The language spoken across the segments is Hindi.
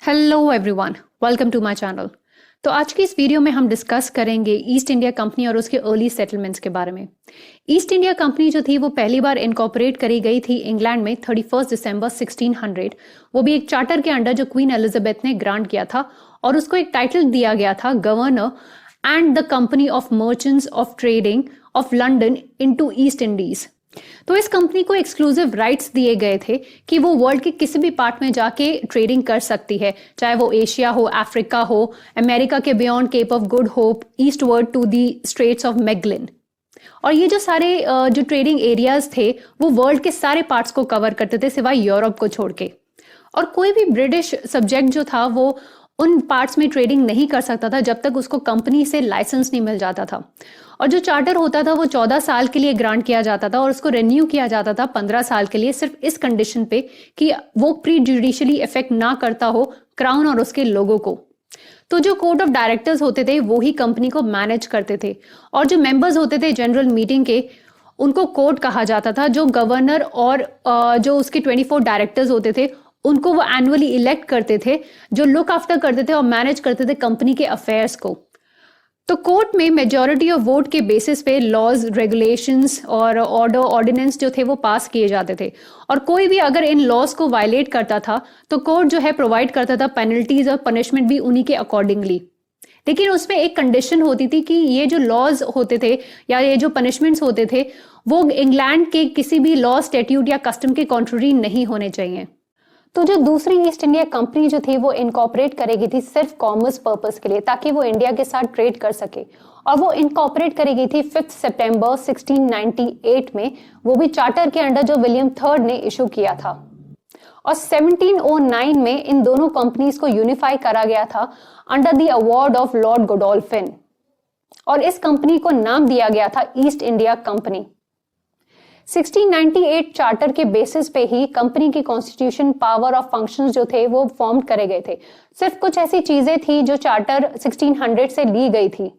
Hello everyone, welcome to my channel. तो आज की इस वीडियो में हम डिस्कस करेंगे ईस्ट इंडिया कंपनी और उसके अर्ली सेटलमेंट्स के बारे में। ईस्ट इंडिया कंपनी जो थी वो पहली बार इनकॉर्पोरेट करी गई थी इंग्लैंड में 31 दिसंबर 1600, वो भी एक चार्टर के अंडर जो क्वीन एलिजाबेथ ने ग्रांट किया था, और उसको एक टाइटल दिया गया था governor and the company of merchants of trading of London into east Indies. तो इस कंपनी को एक्सक्लूसिव राइट्स दिए गए थे कि वो वर्ल्ड के किसी भी पार्ट में जाके ट्रेडिंग कर सकती है, चाहे वो एशिया हो, अफ्रीका हो, अमेरिका के beyond Cape of Good Hope, eastward to the Straits of Magellan. और ये जो सारे जो ट्रेडिंग एरियाज थे वो वर्ल्ड के सारे पार्ट्स को कवर करते थे सिवाय यूरोप को छोड़ के। और कोई भी ब्रिटिश सब्जेक्ट जो था वो उन पार्ट्स में ट्रेडिंग नहीं कर सकता था जब तक उसको कंपनी से लाइसेंस नहीं मिल जाता था। और जो चार्टर होता था वो 14 साल के लिए ग्रांट किया जाता था और उसको रिन्यू किया जाता था 15 साल के लिए, सिर्फ इस कंडीशन पे कि वो प्री जुडिशियली इफेक्ट ना करता हो क्राउन और उसके लोगों को। तो जो कोर्ट ऑफ डायरेक्टर्स होते थे वो ही कंपनी को मैनेज करते थे, और जो मेंबर्स होते थे जनरल मीटिंग के उनको कोर्ट कहा जाता था। जो गवर्नर और जो उसके 24 डायरेक्टर्स होते थे उनको वो एनुअली इलेक्ट करते थे, जो लुक आफ्टर करते थे और मैनेज करते थे कंपनी के अफेयर्स को। तो कोर्ट में मेजॉरिटी ऑफ वोट के बेसिस पे लॉज, रेगुलेशंस और ऑर्डर, ऑर्डिनेंस जो थे वो पास किए जाते थे, और कोई भी अगर इन लॉज को वायलेट करता था तो कोर्ट जो है प्रोवाइड करता था पेनल्टीज और पनिशमेंट भी उन्हीं के अकॉर्डिंगली। लेकिन उसमें एक कंडीशन होती थी कि ये जो लॉज होते थे या ये जो पनिशमेंट्स होते थे वो इंग्लैंड के किसी भी लॉ, स्टैट्यूट या कस्टम के कॉन्ट्ररी नहीं होने चाहिए। तो जो दूसरी ईस्ट इंडिया कंपनी जो थी वो इनकॉर्पोरेट करेगी थी सिर्फ कॉमर्स पर्पस के लिए, ताकि वो इंडिया के साथ ट्रेड कर सके, और वो इनकॉर्पोरेट करेगी थी 5 सितंबर 1698 में, वो भी चार्टर के अंडर जो विलियम थर्ड ने इशू किया था। और 1709 में इन दोनों कंपनीज को यूनिफाई करा गया था under the award of Lord Godolphin, और इस कंपनी को नाम दिया गया था ईस्ट इंडिया कंपनी। 1698 चार्टर के बेसिस पे ही कंपनी की कॉन्स्टिट्यूशन, पावर और फंक्शंस जो थे वो फॉर्म करे गए थे। सिर्फ कुछ ऐसी चीजें थी जो चार्टर 1600 से ली गई थी।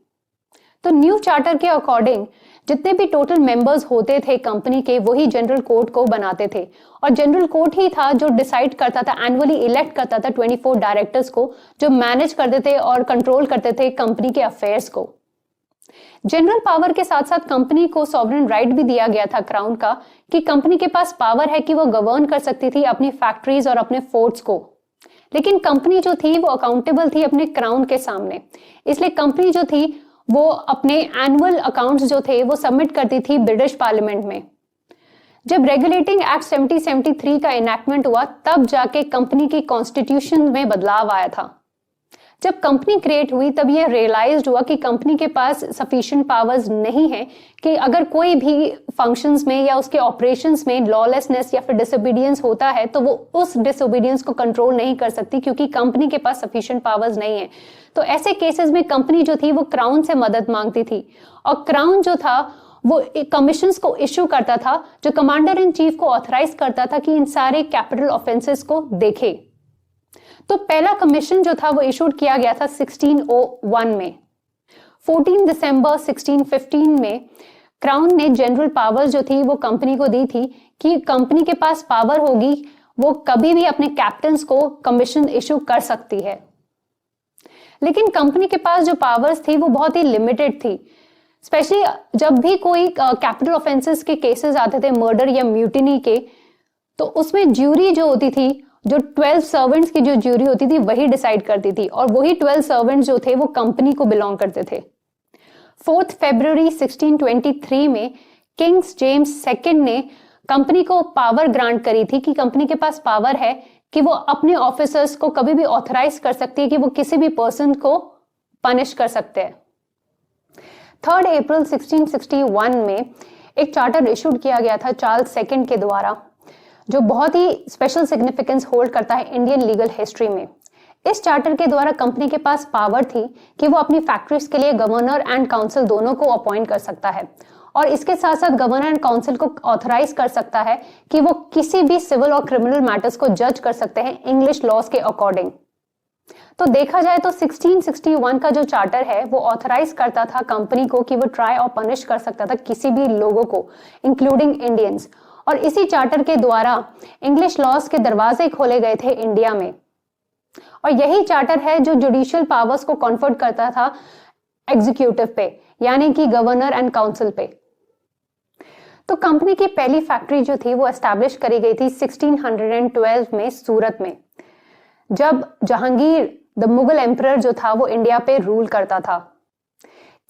तो न्यू चार्टर के अकॉर्डिंग जितने भी टोटल मेंबर्स होते थे कंपनी के वही जनरल कोर्ट को बनाते थे, और जनरल कोर्ट ही था जो डिसाइड करता था, एनुअली इलेक्ट करता था 24 डायरेक्टर्स को, जो मैनेज करते थे और कंट्रोल करते थे कंपनी के अफेयर्स को। जनरल पावर के साथ साथ कंपनी को सॉवरेन राइट भी दिया गया था क्राउन का, कि कंपनी के पास पावर है कि वो गवर्न कर सकती थी अपनी फैक्ट्रीज और अपने फोर्ट्स को। लेकिन कंपनी जो थी वो अकाउंटेबल थी अपने क्राउन के सामने, इसलिए कंपनी जो थी वो अपने एनुअल अकाउंट्स जो थे वो सबमिट करती थी ब्रिटिश पार्लियामेंट में। जब रेगुलेटिंग एक्ट 1773 का इनैक्टमेंट हुआ तब जाके कंपनी की कॉन्स्टिट्यूशन में बदलाव आया था। जब कंपनी क्रिएट हुई तब यह रियलाइज्ड हुआ कि कंपनी के पास सफिशिएंट पावर्स नहीं है कि अगर कोई भी फंक्शंस में या उसके ऑपरेशंस में लॉलेसनेस या फिर डिसोबीडियंस होता है तो वो उस डिसोबीडियंस को कंट्रोल नहीं कर सकती, क्योंकि कंपनी के पास सफिशिएंट पावर्स नहीं है। तो ऐसे केसेस में कंपनी जो थी वो क्राउन से मदद मांगती थी, और क्राउन जो था वो कमीशंस को इश्यू करता था, जो कमांडर इन चीफ को ऑथराइज करता था कि इन सारे कैपिटल ऑफेंसेस को देखे। तो पहला कमीशन जो था वो इशूड किया गया था 1601 में। 14 दिसंबर 1615 में क्राउन ने जनरल पावर्स जो थी वो कंपनी को दी थी कि कंपनी के पास पावर होगी, वो कभी भी अपने कैप्टन्स को कमीशन इशू कर सकती है। लेकिन कंपनी के पास जो पावर्स थी वो बहुत ही लिमिटेड थी, स्पेशली जब भी कोई कैपिटल ऑफेंसेस के केसेस आते थे, मर्डर या म्यूटिनी के, तो उसमें ज्यूरी जो होती थी, जो 12 सर्वेंट्स की जो ज्यूरी होती थी वही डिसाइड करती थी, और वही 12 सर्वेंट्स जो थे वो कंपनी को बिलोंग करते थे। 4 फरवरी 1623 में किंग्स जेम्स सेकंड ने कंपनी को पावर ग्रांट करी थी कि कंपनी के पास पावर है कि वो अपने ऑफिसर्स को कभी भी ऑथराइज कर सकती है कि वो किसी भी पर्सन को पनिश कर सकते हैं। 3 अप्रैल 1661 में एक चार्टर इशूड किया गया था चार्ल्स सेकंड के द्वारा, जो बहुत ही स्पेशल सिग्निफिकेंस होल्ड करता है इंडियन लीगल हिस्ट्री में। इस चार्टर के द्वारा कंपनी के पास पावर थी कि वो अपनी फैक्ट्रीज के लिए गवर्नर एंड काउंसिल दोनों को अपॉइंट कर सकता है, और इसके साथ साथ गवर्नर एंड काउंसिल को ऑथराइज कर सकता है कि वो किसी भी सिविल और क्रिमिनल मैटर्स को जज कर सकते हैं इंग्लिश लॉज के अकॉर्डिंग। तो देखा जाए तो 1661 का जो चार्टर है वो ऑथराइज करता था कंपनी को कि वो ट्राई और पनिश कर सकता था किसी भी लोगों को, इंक्लूडिंग इंडियंस, और इसी चार्टर के द्वारा इंग्लिश लॉज के दरवाजे खोले गए थे इंडिया में। और यही चार्टर है जो जुडिशियल पावर्स को कन्फर्ट करता था एग्जीक्यूटिव पे, यानी कि गवर्नर एंड काउंसिल पे। तो कंपनी की पहली फैक्ट्री जो थी वो एस्टैब्लिश करी गई थी 1612 में सूरत में, जब जहांगीर द मुगल एम्परर जो था वो इंडिया पे रूल करता था।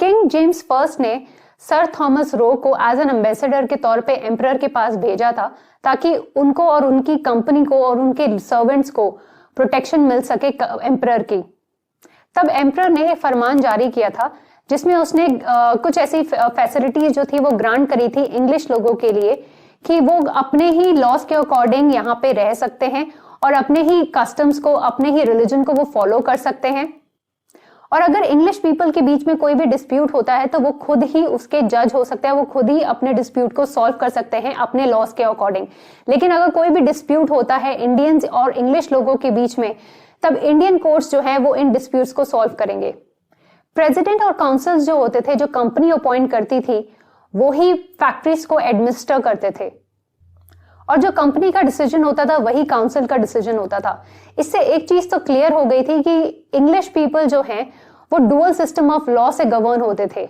किंग जेम्स फर्स्ट ने सर थॉमस रो को एज एन एम्बेसडर के तौर पे एम्परर के पास भेजा था, ताकि उनको और उनकी कंपनी को और उनके सर्वेंट्स को प्रोटेक्शन मिल सके एम्परर की। तब एम्परर ने फरमान जारी किया था जिसमें उसने कुछ ऐसी फैसिलिटीज जो थी वो ग्रांट करी थी इंग्लिश लोगों के लिए कि वो अपने ही लॉस के अकॉर्डिंग यहाँ पे रह सकते हैं और अपने ही कस्टम्स को, अपने ही रिलीजन को वो फॉलो कर सकते हैं। और अगर इंग्लिश पीपल के बीच में कोई भी डिस्प्यूट होता है तो वो खुद ही उसके जज हो सकते हैं, वो खुद ही अपने डिस्प्यूट को सॉल्व कर सकते हैं अपने लॉस के अकॉर्डिंग। लेकिन अगर कोई भी डिस्प्यूट होता है इंडियंस और इंग्लिश लोगों के बीच में, तब इंडियन कोर्ट्स जो है वो इन डिस्प्यूट्स को सॉल्व करेंगे। प्रेसिडेंट और काउंसिल्स जो होते थे, जो कंपनी अपॉइंट करती थी, वो ही फैक्ट्रीज को एडमिनिस्टर करते थे और जो कंपनी का डिसीजन होता था वही काउंसिल का डिसीजन होता था। इससे एक चीज तो क्लियर हो गई थी कि इंग्लिश पीपल जो हैं वो डुअल सिस्टम ऑफ लॉ से गवर्न होते थे।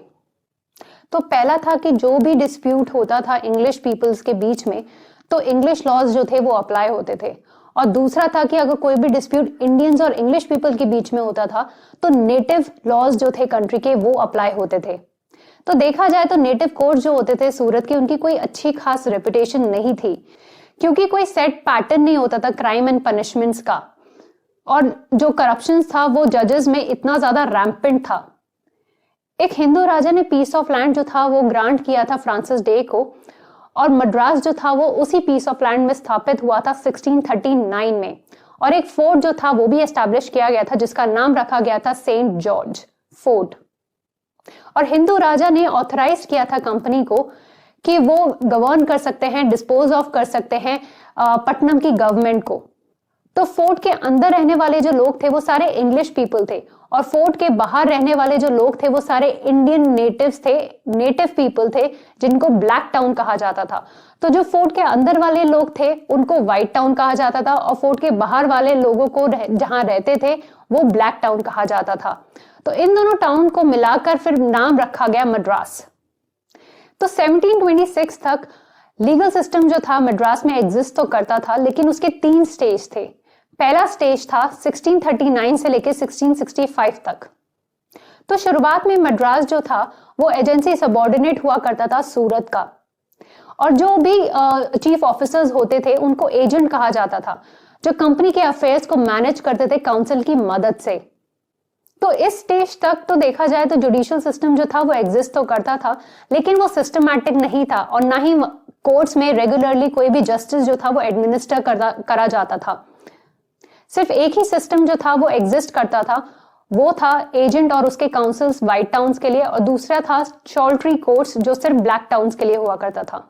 तो पहला था कि जो भी डिस्प्यूट होता था इंग्लिश पीपल्स के बीच में, तो इंग्लिश लॉज जो थे वो अप्लाई होते थे। और दूसरा था कि अगर कोई भी डिस्प्यूट इंडियंस और इंग्लिश पीपल के बीच में होता था तो नेटिव लॉज जो थे कंट्री के वो अप्लाई होते थे। तो देखा जाए तो नेटिव कोर्ट जो होते थे सूरत के, उनकी कोई अच्छी खास रेपुटेशन नहीं थी, क्योंकि कोई सेट पैटर्न नहीं होता था क्राइम एंड पनिशमेंट्स का, और जो करप्शन था वो जजेस में इतना ज्यादा रैम्पेंट था। एक हिंदू राजा ने पीस ऑफ लैंड जो था वो ग्रांट किया था फ्रांसिस डे को, और मद्रास जो था वो उसी पीस ऑफ लैंड में स्थापित हुआ था 1639 में। और एक फोर्ट जो था वो भी एस्टैब्लिश किया गया था जिसका नाम रखा गया था सेंट जॉर्ज फोर्ट। और हिंदू राजा ने ऑथराइज किया था कंपनी को कि वो गवर्न कर सकते हैं, डिस्पोज ऑफ कर सकते हैं पटनम की गवर्नमेंट को। तो फोर्ट के अंदर रहने वाले जो लोग थे वो सारे इंग्लिश पीपल थे, और फोर्ट के बाहर रहने वाले जो लोग थे वो सारे इंडियन नेटिव्स थे, नेटिव पीपल थे, जिनको ब्लैक टाउन कहा जाता था। तो जो फोर्ट के अंदर वाले लोग थे उनको व्हाइट टाउन कहा जाता था, और फोर्ट के बाहर वाले लोगों को जहां रहते थे वो ब्लैक टाउन कहा जाता था। तो इन दोनों टाउन को मिलाकर फिर नाम रखा गया मद्रास। तो 1726 तक लीगल सिस्टम जो था मद्रास में एग्जिस्ट तो करता था, लेकिन उसके 3 स्टेज थे। पहला स्टेज था 1639 से लेकर 1665 तक। तो शुरुआत में मद्रास जो था वो एजेंसी सबऑर्डिनेट हुआ करता था सूरत का, और जो भी चीफ ऑफिसर्स होते थे उनको एजेंट कहा जाता था, जो कंपनी के अफेयर्स को मैनेज करते थे काउंसिल की मदद से। तो इस स्टेज तक तो देखा जाए तो जुडिशियल सिस्टम जो था वो एग्जिस्ट तो करता था, लेकिन वो सिस्टमैटिक नहीं था, और ना ही कोर्ट्स में रेगुलरली कोई भी जस्टिस जो था वो एडमिनिस्टर करा जाता था। सिर्फ एक ही सिस्टम जो था वो एग्जिस्ट करता था, वो था एजेंट और उसके काउंसिल्स व्हाइट टाउन्स के लिए, और दूसरा था शॉल्ट्री कोर्ट्स जो सिर्फ ब्लैक टाउन्स के लिए हुआ करता था।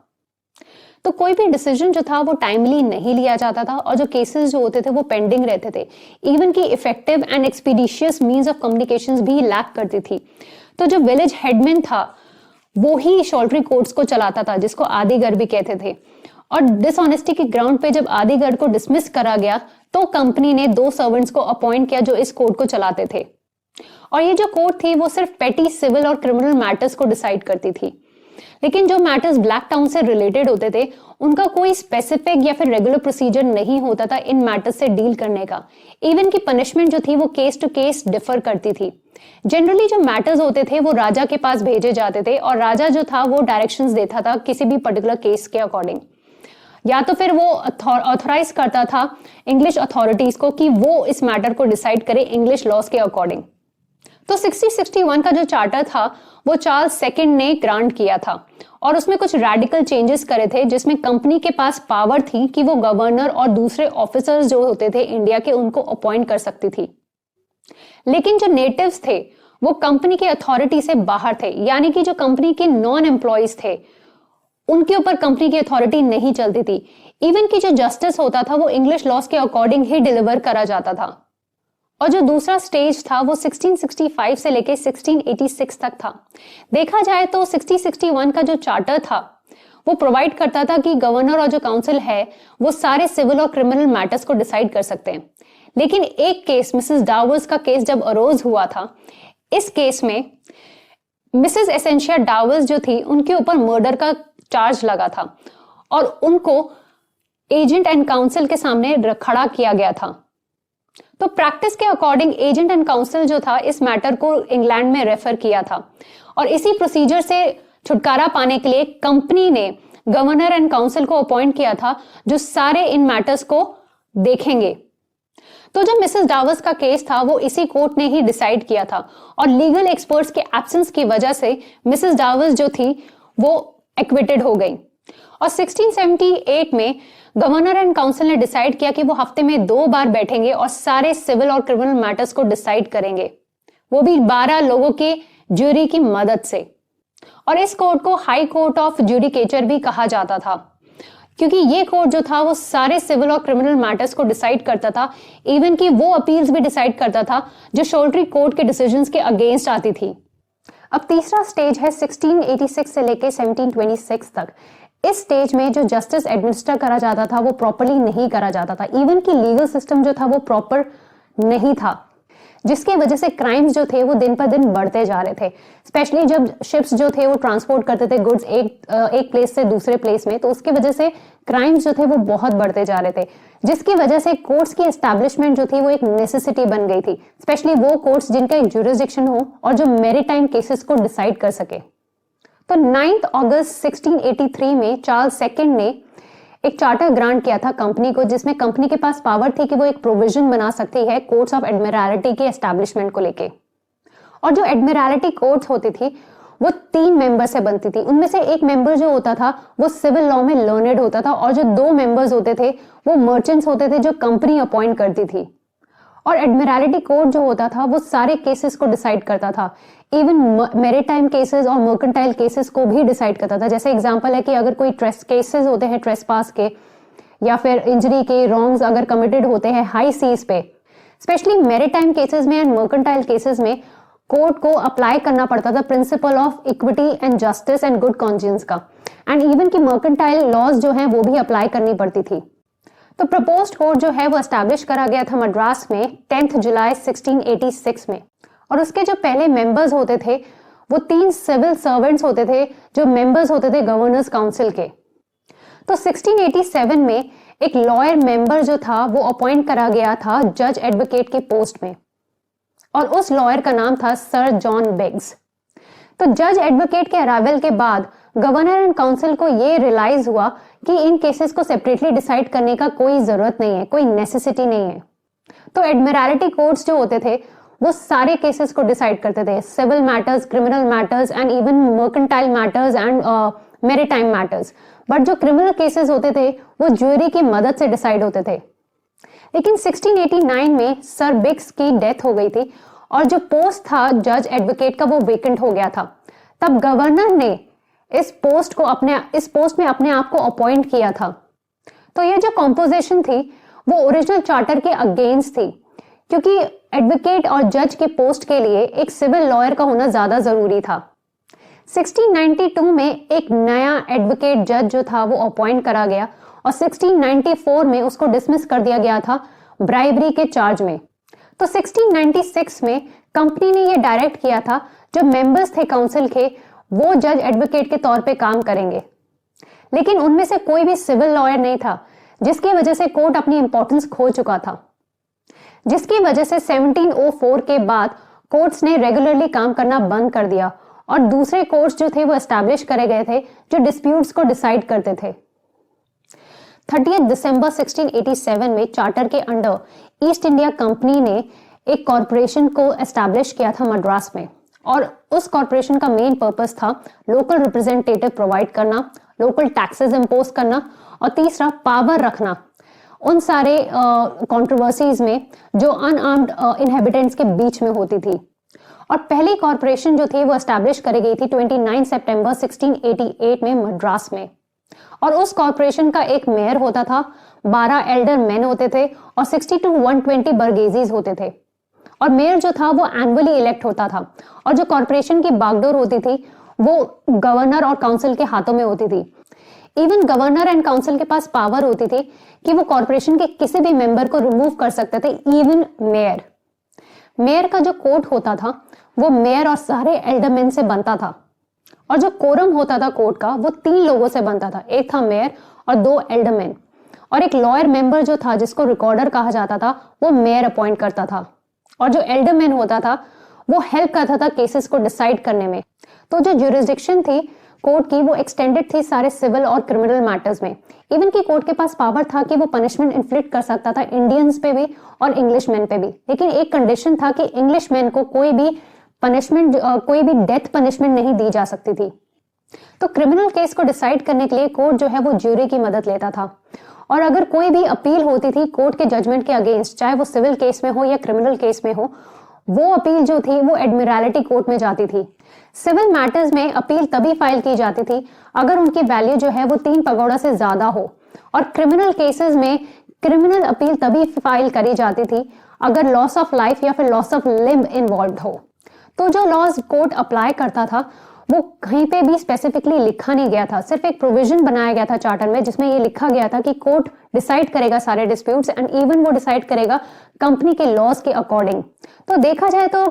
तो कोई भी डिसीजन जो था वो टाइमली नहीं लिया जाता था, और जो केसेस जो होते थे वो पेंडिंग रहते थे। इवन की effective and expeditious means of communications भी लैक करती थी। तो जो विलेज हेडमैन था वो ही शॉल्ट्री कोर्ट्स को चलाता था, जिसको आदिगर भी कहते थे। और डिसऑनेस्टी के ग्राउंड पे जब आदिगर को डिसमिस करा गया तो कंपनी ने 2 सर्वेंट्स को अपॉइंट किया जो इस कोर्ट को चलाते थे। और ये जो कोर्ट थी वो सिर्फ पेटी सिविल और क्रिमिनल मैटर्स को डिसाइड करती थी, लेकिन जो मैटर्स ब्लैक टाउन से रिलेटेड होते थे उनका कोई स्पेसिफिक या फिर रेगुलर प्रोसीजर नहीं होता था इन मैटर्स से डील करने का। इवन की पनिशमेंट जो थी वो केस टू केस डिफर करती थी। जनरली जो मैटर्स होते थे वो राजा के पास भेजे जाते थे, और राजा जो था वो डायरेक्शंस देता था किसी भी पर्टिकुलर केस के अकॉर्डिंग, या तो फिर वो ऑथराइज करता था इंग्लिश अथॉरिटीज को कि वो इस मैटर को डिसाइड करे इंग्लिश लॉज के अकॉर्डिंग। तो 1661 का जो चार्टर था वो चार्ल्स सेकंड ने ग्रांट किया था, और उसमें कुछ रेडिकल चेंजेस करे थे, जिसमें कंपनी के पास पावर थी कि वो गवर्नर और दूसरे ऑफिसर्स जो होते थे इंडिया के उनको अपॉइंट कर सकती थी। लेकिन जो नेटिव्स थे वो कंपनी के अथॉरिटी से बाहर थे, यानी कि जो कंपनी के नॉन एम्प्लॉयज थे उनके ऊपर कंपनी की अथॉरिटी नहीं चलती थी। इवन की जो जस्टिस होता था वो इंग्लिश लॉज के अकॉर्डिंग ही डिलीवर करा जाता था। और जो दूसरा स्टेज था वो 1665 से लेके 1686 तक था। देखा जाए तो 1661 का जो चार्टर था वो प्रोवाइड करता था कि गवर्नर और जो काउंसिल है वो सारे सिविल और क्रिमिनल मैटर्स को डिसाइड कर सकते हैं। लेकिन एक केस मिसेस डावर्स का केस जब अरोज हुआ था, इस केस में मिसेस एसेंशिया डावर्स जो थी उनके ऊपर मर्डर का चार्ज लगा था और उनको एजेंट एंड काउंसिल के सामने खड़ा किया गया था। तो प्रैक्टिस के अकॉर्डिंग एजेंट एंड काउंसिल जो था इस मैटर को इंग्लैंड में रेफर किया था और इसी प्रोसीजर से छुटकारा पाने के लिए कंपनी ने गवर्नर एंड काउंसिल को अपॉइंट किया था जो सारे इन मैटर्स को देखेंगे। तो जो मिसेस डावर्स का केस था वो इसी कोर्ट ने ही डिसाइड किया था और लीगल एक्सपर्ट्स के एब्सेंस की वजह से मिसेस डावर्स जो थी वो एक्विटेड हो गई और 1678 में गवर्नर एंड काउंसिल ने डिसाइड किया कि वो हफ्ते में 2 बार बैठेंगे और सारे सिविल और क्रिमिनल मैटर्स को डिसाइड करेंगे, वो भी 12 लोगों के ज्यूरी की मदद से। और इस कोर्ट को हाई कोर्ट ऑफ जुडिकेचर भी कहा जाता था क्योंकि ये कोर्ट जो था वो सारे सिविल और क्रिमिनल मैटर्स को डिसाइड करता था, इवन कि वो अपील्स भी डिसाइड करता था जो शोल्ट्री कोर्ट के डिसीजंस के अगेंस्ट आती थी। अब तीसरा स्टेज है 1686 से लेके 1726 तक। इस स्टेज में जो जस्टिस एडमिनिस्टर करा जाता था वो प्रॉपर्ली नहीं करा जाता था, इवन कि लीगल सिस्टम जो था वो प्रॉपर नहीं था, जिसकी वजह से क्राइम्स जो थे वो दिन पर दिन बढ़ते जा रहे थे। स्पेशली जब शिप्स जो थे वो ट्रांसपोर्ट करते थे गुड्स एक प्लेस से दूसरे प्लेस में, तो उसकी वजह से क्राइम्स जो थे वो बहुत बढ़ते जा रहे थे, जिसकी वजह से कोर्ट्स की एस्टैब्लिशमेंट जो थी वो एक नेसेसिटी बन गई थी। स्पेशली वो कोर्ट्स जिनका एक ज्यूरिसडिक्शन हो और जो मैरीटाइम केसेस को डिसाइड कर सके। तो 9 अगस्त 1683 में चार्ल्स सेकंड ने एक चार्टर ग्रांट किया था कंपनी को, जिसमें कंपनी के पास पावर थी कि वो एक प्रोविजन बना सकती है कोर्ट्स ऑफ एडमिरलिटी के एस्टैब्लिशमेंट को लेके। और जो एडमिरलिटी कोर्ट्स होती थी वो 3 मेंबर से बनती थी। उनमें से एक मेंबर जो होता था वो सिविल लॉ में लर्नेड होता था और जो 2 मेंबर्स होते थे वो मर्चेंट्स होते थे जो कंपनी अपॉइंट करती थी। और एडमिरलिटी कोर्ट जो होता था वो सारे केसेस को डिसाइड करता था, इवन मैरीटाइम केसेस और मर्केंटाइल केसेस को भी डिसाइड करता था। जैसे एग्जांपल है कि अगर कोई केसेस होते हैं ट्रेसपास के या फिर इंजरी के, रॉन्ग्स अगर कमिटेड होते हैं हाई सीज पे, स्पेशली मैरीटाइम केसेस में एंड मर्केंटाइल केसेस में कोर्ट को अप्लाई करना पड़ता था principle of equity and justice and good conscience का, एंड इवन की मर्केंटाइल लॉज जो है वो भी अप्लाई करनी पड़ती थी। तो प्रपोज्ड कोर्ट जो है वो एस्टैब्लिश करा गया था मद्रास में 10 जुलाई 1686 में और उसके जो पहले मेंबर्स होते थे वो 3 सिविल सर्वेंट्स होते थे जो मेंबर्स होते थे गवर्नर्स काउंसिल के। तो 1687 में एक लॉयर मेंबर जो था वो अपॉइंट करा गया था जज एडवोकेट के पोस्ट में और उस लॉयर का नाम था सर जॉन बिग्स। तो जज एडवोकेट के अराइवल के बाद गवर्नर एंड काउंसिल को ये रियलाइज हुआ कि इन केसेस को सेपरेटली डिसाइड करने का कोई जरूरत नहीं है, कोई नेसेसिटी नहीं है। तो एडमिरलिटी कोर्ट्स जो होते थे वो सारे केसेस को डिसाइड करते थे, civil matters, criminal matters and even mercantile matters and maritime matters. But जो क्रिमिनल केसेस होते थे वो ज्यूरी की मदद से डिसाइड होते थे। लेकिन 1689 में सर बिग्स की डेथ हो गई थी और जो पोस्ट था जज एडवोकेट का वो वेकेंट हो गया था। तब गवर्नर ने इस पोस्ट में अपने आप को अपॉइंट किया था। तो ये जो कॉम्पोजिशन थी वो ओरिजिनल चार्टर के अगेंस्ट थी, क्योंकि एडवोकेट और जज के पोस्ट के लिए एक सिविल लॉयर का होना ज्यादा जरूरी था। 1692 में एक नया एडवोकेट जज जो था वो अपॉइंट करा गया और 1694 में उसको डिसमिस कर दिया गया था ब्राइबरी के चार्ज में। तो 1696 में कंपनी ने ये डायरेक्ट किया था जो मेंबर्स थे काउंसिल के वो जज एडवोकेट के तौर पे काम करेंगे, लेकिन उनमें से कोई भी सिविल लॉयर नहीं था, जिसकी वजह से कोर्ट अपनी इंपॉर्टेंस खो चुका था। जिसकी वजह से 1704 के बाद कोर्ट्स ने रेगुलरली काम करना बंद कर दिया और दूसरे कोर्ट्स जो थे वो एस्टैब्लिश करे गए थे जो डिस्प्यूट्स को डिसाइड करते थे। 30 दिसंबर 1687 में चार्टर के अंडर ईस्ट इंडिया कंपनी ने एक कॉरपोरेशन को एस्टैब्लिश किया था मद्रास में और उस कॉरपोरेशन का मेन पर्पस था लोकल रिप्रेजेंटेटिव प्रोवाइड करना, लोकल टैक्सेस इंपोज करना और तीसरा पावर रखना उन सारे कंट्रोवर्सीज में जो अनआर्म्ड इनहेबिटेंट्स के बीच में होती थी। और पहली कॉरपोरेशन जो थी वो एस्टैब्लिश करी गई थी 29 सितंबर 1688 में मद्रास में और उस कॉरपोरेशन का एक मेयर होता था, 12 एल्डर मैन होते थे और 60 to 120 बर्गेजीज होते थे और मेयर जो था वो एनुअली इलेक्ट होता था और जो कॉरपोरेशन की बागडोर होती थी वो गवर्नर और काउंसिल के हाथों में होती थी। इवन गवर्नर एंड काउंसिल के पास पावर होती थी कि वो कॉर्पोरेशन के किसी भी मेंबर को रिमूव कर सकते थे, इवन मेयर। मेयर का जो कोर्ट होता था वो मेयर और सारे एल्डरमैन से बनता था, और जो कोरम होता था कोर्ट का वो 3 लोगों से बनता था, एक था मेयर और 2 एल्डरमैन, और एक लॉयर मेंबर जो था जिसको रिकॉर्डर कहा जाता था वो मेयर अपॉइंट करता था, और जो एल्डरमैन होता था वो हेल्प करता था केसेस को डिसाइड करने में। तो जो ज्यूरिसडिक्शन थी कोर्ट की वो एक्सटेंडेड थी सारे सिविल और क्रिमिनल मैटर्स में। इवन की कोर्ट के पास पावर था कि वो पनिशमेंट इन्फ्लिक्ट कर सकता था इंडियंस पे भी और इंग्लिशमैन पे भी, लेकिन एक कंडीशन था कि इंग्लिशमैन को कोई भी पनिशमेंट, कोई भी डेथ पनिशमेंट नहीं दी जा सकती थी। तो क्रिमिनल केस को डिसाइड करने के लिए कोर्ट जो है वो ज्यूरी की मदद लेता था, और अगर कोई भी अपील होती थी कोर्ट के जजमेंट के अगेंस्ट, चाहे वो सिविल केस में हो या क्रिमिनल केस में हो, वो अपील जो थी वो एडमिरल्टी कोर्ट में जाती थी। सिविल मैटर्स में अपील तभी फाइल की जाती थी अगर उनकी वैल्यू जो है वो 3 पगोड़ा से ज्यादा हो, और क्रिमिनल केसेस में क्रिमिनल अपील तभी फाइल करी जाती थी अगर लॉस ऑफ लाइफ या फिर लॉस ऑफ लिम्ब इन्वॉल्व हो। तो जो लॉज कोर्ट अप्लाई करता था वो कहीं पे भी स्पेसिफिकली लिखा नहीं गया था, सिर्फ एक प्रोविजन बनाया गया था चार्टर में जिसमें ये लिखा गया था कि कोर्ट डिसाइड करेगा सारे डिस्प्यूट्स, एंड इवन वो डिसाइड करेगा कंपनी के लॉज के अकॉर्डिंग। तो देखा जाए तो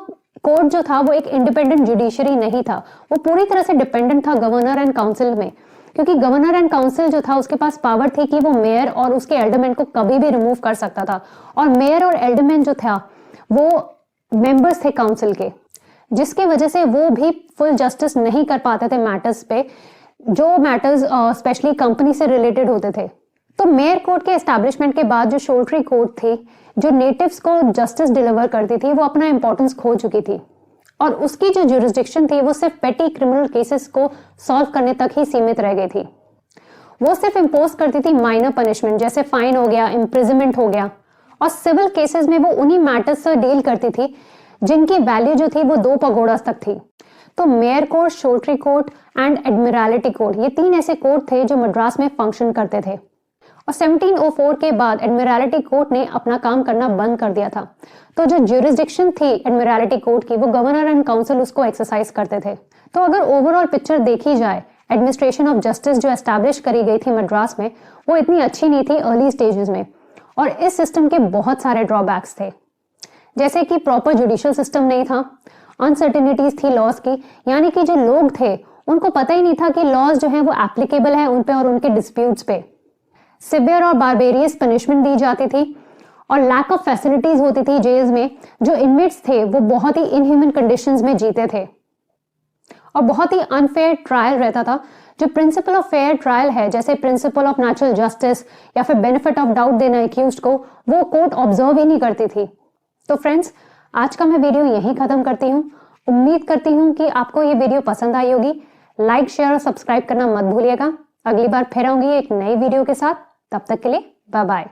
कोर्ट जो था वो एक इंडिपेंडेंट जुडिशरी नहीं था, वो पूरी तरह से डिपेंडेंट था गवर्नर एंड काउंसिल में, क्योंकि गवर्नर एंड काउंसिल जो था उसके पास पावर थी कि वो मेयर और उसके एल्डरमैन को कभी भी रिमूव कर सकता था, और मेयर और एल्डरमैन जो था वो मेंबर्स थे काउंसिल के, जिसकी वजह से वो भी फुल जस्टिस नहीं कर पाते थे मैटर्स पे, जो मैटर्स स्पेशली कंपनी से रिलेटेड होते थे। तो मेयर कोर्ट के एस्टैब्लिशमेंट के बाद जो शोल्ट्री कोर्ट थी जो नेटिव्स को जस्टिस डिलीवर करती थी वो अपना इंपॉर्टेंस खो चुकी थी, और उसकी जो ज्यूरिसडिक्शन थी वो सिर्फ पेटी क्रिमिनल केसेस को सॉल्व करने तक ही सीमित रह गई थी। वो सिर्फ इम्पोज करती थी माइनर पनिशमेंट जैसे फाइन हो गया, इम्प्रिजनमेंट हो गया, और सिविल केसेस में वो उन्हीं मैटर्स से डील करती थी जिनकी वैल्यू जो थी वो 2 पगोड़ा तक थी। तो mayor court, choultry court and admiralty court, ये 3 ऐसे कोर्ट थे जो मद्रास में फंक्शन करते थे, और 1704 के बाद एडमिरल्टी कोर्ट ने अपना काम करना बंद कर दिया था। तो जो ज्यूरिसडिक्शन थी एडमिरल्टी कोर्ट की वो गवर्नर एंड काउंसिल उसको एक्सरसाइज करते थे। तो अगर ओवरऑल पिक्चर देखी जाए, एडमिनिस्ट्रेशन ऑफ जस्टिस जो एस्टैब्लिश करी गई थी मद्रास में वो इतनी अच्छी नहीं थी अर्ली स्टेजेस में, और इस सिस्टम के बहुत सारे ड्रॉबैक्स थे, जैसे कि प्रॉपर जुडिशियल सिस्टम नहीं था, अनसर्टेनिटीज थी लॉज की, यानी कि जो लोग थे उनको पता ही नहीं था कि लॉज जो है वो एप्लीकेबल है उन पे और उनके डिस्प्यूट्स पे। सिवियर और बारबेरियस पनिशमेंट दी जाती थी, और लैक ऑफ फैसिलिटीज होती थी जेल्स में, जो इनमेट्स थे वो बहुत ही इनह्यूमन कंडीशंस में जीते थे, और बहुत ही अनफेयर ट्रायल रहता था। जो प्रिंसिपल ऑफ फेयर ट्रायल है, जैसे प्रिंसिपल ऑफ नेचुरल जस्टिस या फिर बेनिफिट ऑफ डाउट देना एक्यूज्ड को, वो कोर्ट ऑब्जर्व ही नहीं करती थी। तो फ्रेंड्स, आज का मैं वीडियो यहीं खत्म करती हूँ। उम्मीद करती हूँ कि आपको ये वीडियो पसंद आई होगी। लाइक, शेयर और सब्सक्राइब करना मत भूलिएगा। अगली बार फिर आऊंगी एक नई वीडियो के साथ, तब तक के लिए बाय बाय।